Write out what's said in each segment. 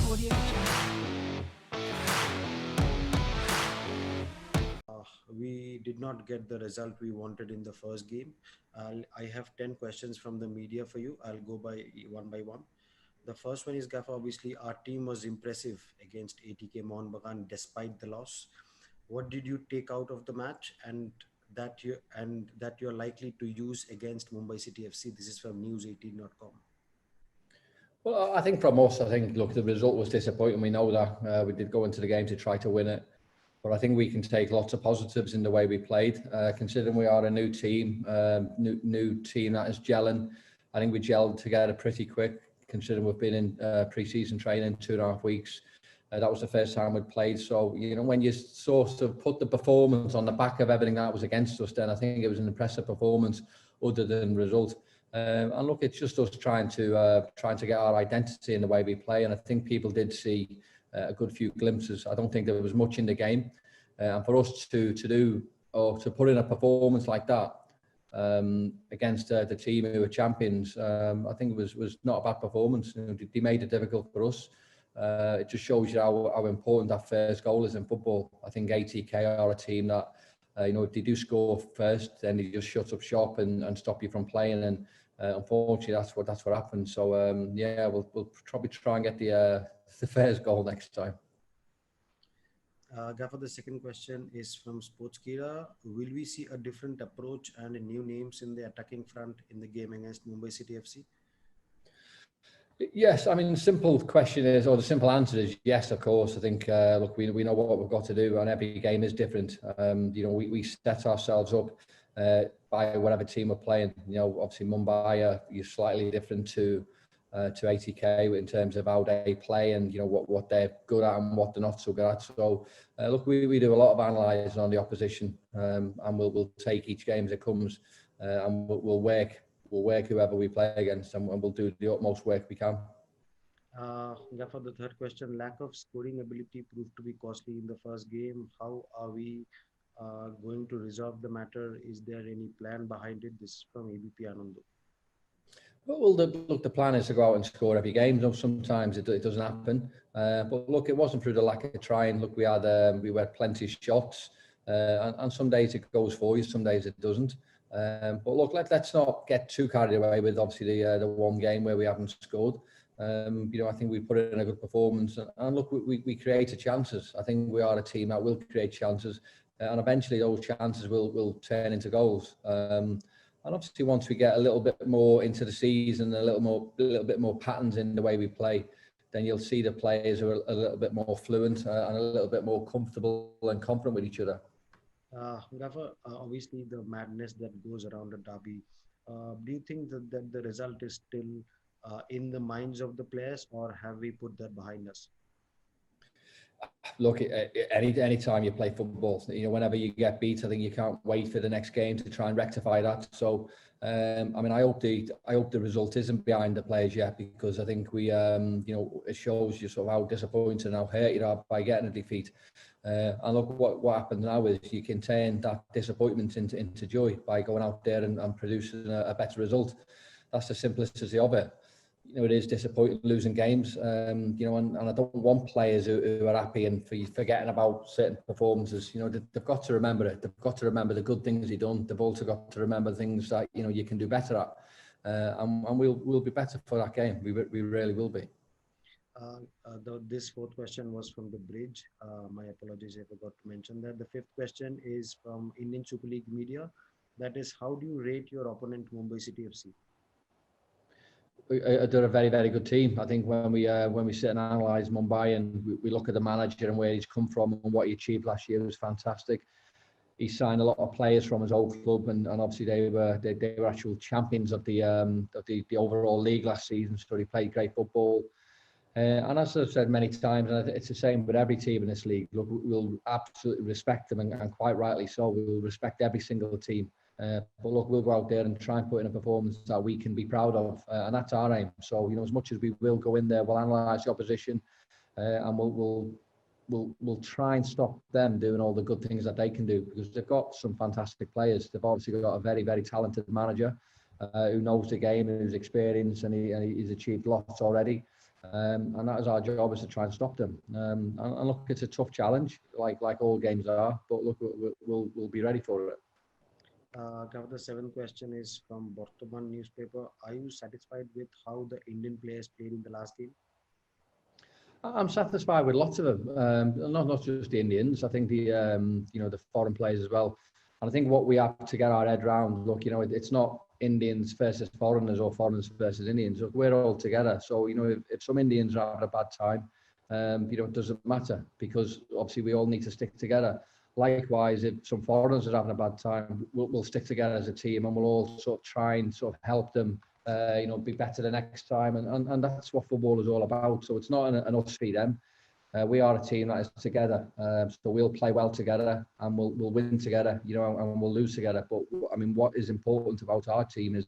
Audio Jungle. We did not get the result we wanted in the first game. I have 10 questions from the media for you. I'll go by one by one. The first one is Gaffa. Obviously, our team was impressive against ATK Mohun Bagan despite the loss. What did you take out of the match and that you're likely to use against Mumbai City FC? This is from news18.com. Well, I think from us, look, the result was disappointing. We know that. We did go into the game to try to win it. But I think we can take lots of positives in the way we played. Considering we are a new team, new team that is gelling, I think we gelled together pretty quick, considering we've been in pre-season training 2.5 weeks. That was the first time we'd played. So, when you sort of put the performance on the back of everything that was against us, then I think it was an impressive performance other than result. And look, it's just us trying to get our identity in the way we play. And I think people did see a good few glimpses. I don't think there was much in the game. And for us to do or to put in a performance like that against the team who were champions, I think it was not a bad performance. They made it difficult for us. It just shows you how important that first goal is in football. I think ATK are a team that, if they do score first, then they just shut up shop and stop you from playing. And unfortunately, that's what happened. So we'll probably try and get the first goal next time. Gaffer, the second question is from Sportskira. Will we see a different approach and new names in the attacking front in the game against Mumbai City FC? Yes, I mean, the simple question is, or the simple answer is yes, of course. I think, look, we know what we've got to do, and every game is different. We set ourselves up by whatever team we're playing. Obviously Mumbai are slightly different to ATK in terms of how they play and what they're good at and what they're not so good at. So look, we do a lot of analysing on the opposition, and we'll take each game as it comes, and we'll work whoever we play against, and we'll do the utmost work we can. For the third question, lack of scoring ability proved to be costly in the first game. How are we going to resolve the matter? Is there any plan behind it? This is from ABP Anandu. Well, the plan is to go out and score every game. Sometimes it doesn't happen, but look, it wasn't through the lack of trying. Look, we had plenty of shots, and some days it goes for you, some days it doesn't. But look, let's not get too carried away with obviously the one game where we haven't scored. I think we put in a good performance, and look, we created chances. I think we are a team that will create chances, and eventually those chances will turn into goals. And obviously, once we get a little bit more into the season, a little bit more patterns in the way we play, then you'll see the players are a little bit more fluent and a little bit more comfortable and confident with each other. Gaffer, obviously the madness that goes around a derby, do you think that the result is still in the minds of the players, or have we put that behind us? Look, any time you play football, whenever you get beat, I think you can't wait for the next game to try and rectify that. So, I hope the result isn't behind the players yet, because I think it shows you sort of how disappointed and how hurt you are by getting a defeat. And look, what happens now is you can turn that disappointment into joy by going out there and producing a better result. That's the simplicity of it. It is disappointing losing games, and I don't want players who are happy and forgetting about certain performances. They've got to remember it. They've got to remember the good things they've done. They've also got to remember things that you can do better at, and we'll be better for that game. We really will be. This fourth question was from the bridge. My apologies, I forgot to mention that. The fifth question is from Indian Super League Media. That is, how do you rate your opponent, Mumbai City FC? They're a very, very good team. I think when we sit and analyse Mumbai and we look at the manager and where he's come from and what he achieved last year, was fantastic. He signed a lot of players from his old club, and obviously they were actual champions of the overall league last season. So he played great football. And as I've said many times, and it's the same with every team in this league. Look, we'll absolutely respect them, and quite rightly so. We'll respect every single team. But look, we'll go out there and try and put in a performance that we can be proud of, and that's our aim. So as much as we will go in there, we'll analyse the opposition, and we'll try and stop them doing all the good things that they can do, because they've got some fantastic players. They've obviously got a very, very talented manager who knows the game and is experienced, and he's achieved lots already. And that is our job, is to try and stop them. And look, it's a tough challenge, like all games are. But look, we'll be ready for it. Gaffer, the seventh question is from Bortoman newspaper. Are you satisfied with how the Indian players played in the last game? I'm satisfied with lots of them, not just the Indians. I think the the foreign players as well. And I think what we have to get our head around, look, it's not Indians versus foreigners or foreigners versus Indians. Look, we're all together. So if some Indians are having a bad time, it doesn't matter, because obviously we all need to stick together. Likewise, if some foreigners are having a bad time, we'll stick together as a team, and we'll all sort of try and sort of help them be better the next time, and that's what football is all about. So it's not an us v them. We are a team that is together, so we'll play well together, and we'll win together, and we'll lose together. But I mean, what is important about our team is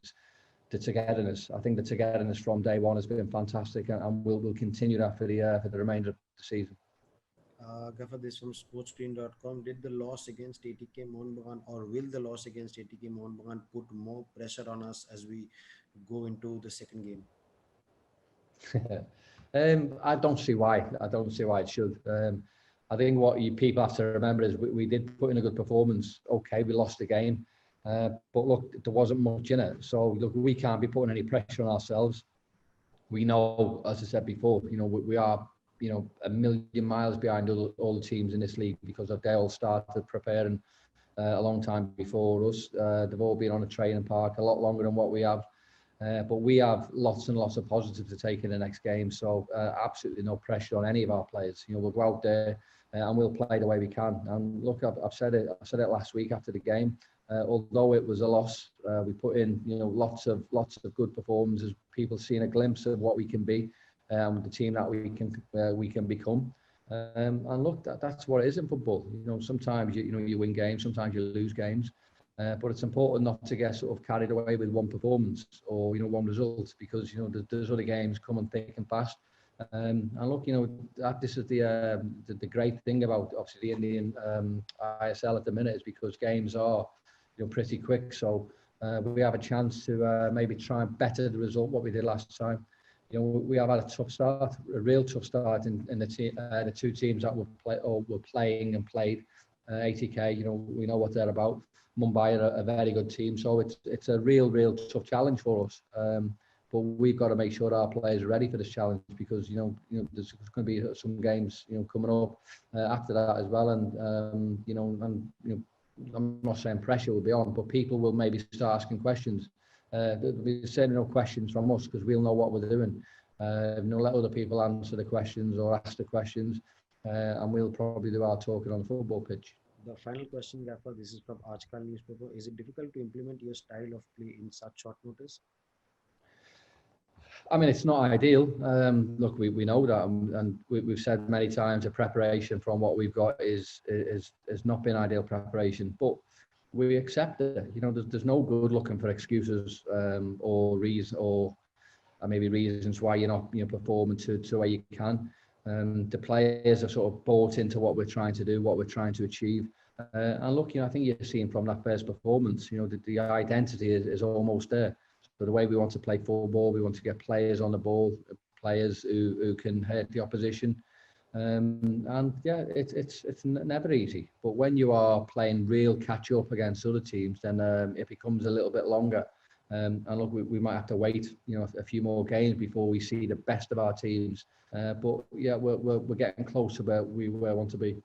the togetherness. I think the togetherness from day one has been fantastic, and we'll continue that for the remainder of the season. Gaffer, this from sportscreen.com. Did the loss against ATK Mohun Bagan, or will the loss against ATK Mohun Bagan put more pressure on us as we go into the second game? I don't see why. I don't see why it should. I think what people have to remember is we did put in a good performance. Okay, we lost the game, but look, there wasn't much in it. So look, we can't be putting any pressure on ourselves. We know, as I said before, we are a million miles behind all the teams in this league, because they all started preparing a long time before us. They've all been on a training park a lot longer than what we have. But we have lots and lots of positives to take in the next game. So absolutely no pressure on any of our players. We'll go out there and we'll play the way we can. And look, I've said it last week after the game. Although it was a loss, we put in lots of good performances. People seeing a glimpse of what we can be, the team that we can become. And look, that's what it is in football. Sometimes you win games, sometimes you lose games. But it's important not to get sort of carried away with one performance or one result, because there's other games coming thick and fast. And look, this is the great thing about obviously the Indian ISL at the minute, is because games are pretty quick. So we have a chance to maybe try and better the result what we did last time. We have had a tough start, a real tough start in the two teams that were playing and played. ATK, we know what they're about. Mumbai are a very good team, so it's a real tough challenge for us. But we've got to make sure our players are ready for this challenge, because there's going to be some games coming up after that as well, and I'm not saying pressure will be on, but people will maybe start asking questions. There'll be certainly no questions from us, because we'll know what we're doing. Let other people answer the questions or ask the questions, and we'll probably do our talking on the football pitch. The final question, Gaffer, this is from Ajkal newspaper. Is it difficult to implement your style of play in such short notice? I mean, it's not ideal. Look, we know that, and we've said many times the preparation from what we've got is not been ideal preparation, but we accept it. There's no good looking for excuses or reason or maybe reasons why you're not performing to where you can. The players are sort of bought into what we're trying to do, what we're trying to achieve. And look, I think you're seeing from that first performance, the identity is almost there. So the way we want to play football, we want to get players on the ball, players who can hurt the opposition. And yeah, it's never easy. But when you are playing real catch up against other teams, then it becomes a little bit longer. And look, we might have to wait, a few more games before we see the best of our teams. But yeah, we're getting close to where we want to be.